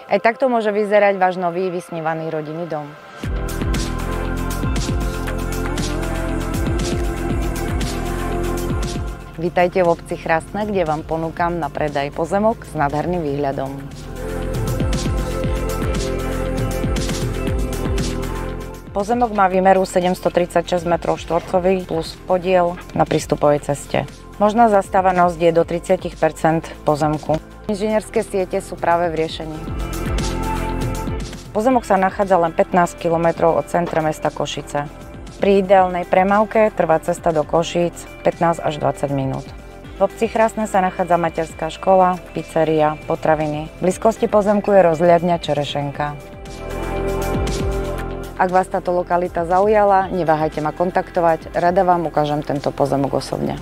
Aj takto môže vyzerať váš nový vysnívaný rodinný dom. Vítajte v obci Chrastné, kde vám ponúkam na predaj pozemok s nádherným výhľadom. Pozemok má výmeru 736 m² plus podiel na prístupovej ceste. Možná zastávanosť je do 30% pozemku. Inžinierské siete sú práve v riešení. Pozemok sa nachádza len 15 km od centra mesta Košice. Pri ideálnej premávke trvá cesta do Košíc 15 až 20 minút. V obci Chrastné sa nachádza materská škola, pizzeria, potraviny. V blízkosti pozemku je rozhliadňa Čerešenka. Ak vás táto lokalita zaujala, neváhajte ma kontaktovať, rada vám ukážem tento pozemok osobne.